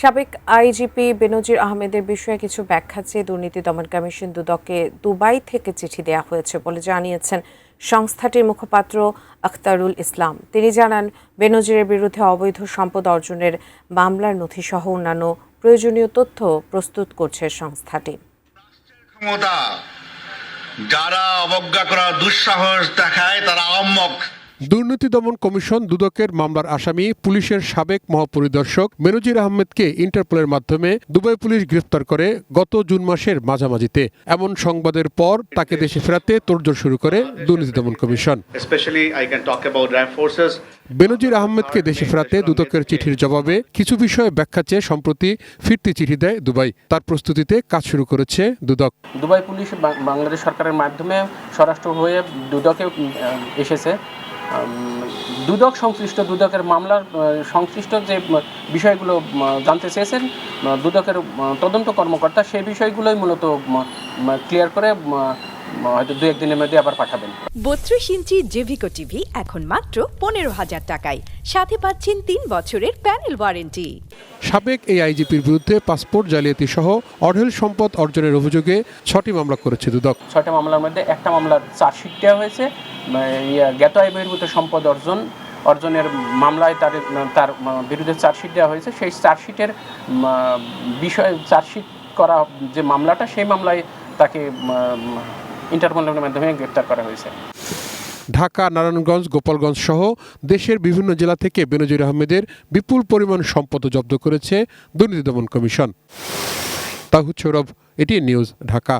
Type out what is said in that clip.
সাবেক আইজিপি বেনজির আহমেদের বিষয়ে কিছু ব্যাখ্যা চেয়ে দুর্নীতি দমন কমিশন দুদককে দুবাই থেকে চিঠি দেওয়া হয়েছে বলে জানিয়েছেন সংস্থাটির মুখপাত্র আখতারুল ইসলাম। তিনি জানান, বেনজিরের বিরুদ্ধে অবৈধ সম্পদ অর্জনের মামলার নথিসহ অন্যান্য প্রয়োজনীয় তথ্য প্রস্তুত করছে সংস্থাটি। ক্ষমতা যারা অবজ্ঞা করার দুঃসাহস দেখায় তারা আহম্মক। দুর্নীতি দমন কমিশন দুদকের মামলার আসামি পুলিশের সাবেক মহাপরিদর্শক বেনজির আহমেদকে ইন্টারপোলের মাধ্যমে দুবাই পুলিশ গ্রেফতার করে গত জুন মাসের মাঝামাঝিতে। এমন সংবাদের পর তাকে দেশে ফেরাতে তোড়জোড় শুরু করে দুর্নীতি দমন কমিশন। বেনজির আহমেদকে দেশে ফেরাতে দুদকের চিঠির জবাবে কিছু বিষয়ে ব্যাখ্যা চেয়ে সম্প্রতি ফিরতি চিঠি দেয় দুবাই। তার প্রস্তুতিতে কাজ শুরু করেছে দুদক। দুবাই পুলিশ বাংলাদেশ সরকারের মাধ্যমে স্বরাষ্ট্র হয়ে দুদকে এসেছে। দুদক সংশ্লিষ্ট দুদকের মামলার সংশ্লিষ্ট যে বিষয়গুলো জানতে চেয়েছেন দুদকের তদন্ত কর্মকর্তা, সেই বিষয়গুলোই মূলত ক্লিয়ার করে হয়তো 2-1 দিনের মধ্যে আবার পাঠাবেন। 32 ইঞ্চি জেভিকো টিভি এখন মাত্র 15,000 টাকায়, সাথে পাচ্ছেন 3 বছরের প্যানেল ওয়ারেন্টি। সাবেক এই আইজিপির বিরুদ্ধে পাসপোর্ট জালিয়াতি সহ অঢেল সম্পদ অর্জনের অভিযোগে 6টি মামলা করেছে দুদক। 6টা মামলার মধ্যে একটা মামলার চার্জশিট দেওয়া হয়েছে। জ্ঞাত আয় বহির্ভূত সম্পদ অর্জনের মামলায় তার বিরুদ্ধে চার্জশিট দেওয়া হয়েছে। সেই চার্জশিটের বিষয়ে চার্জশিট করা যে মামলাটা, সেই মামলায় তাকে ইন্টারপোলের মাধ্যমে গ্রেফতার করা হয়েছে। ঢাকা, নারায়ণগঞ্জ, গোপালগঞ্জ সহ দেশের বিভিন্ন জেলা থেকে বেনজির আহমেদের বিপুল পরিমাণ সম্পদ জব্দ করেছে দুর্নীতি দমন কমিশন। তাহিদ সৌরভ, এটিএন নিউজ, ঢাকা।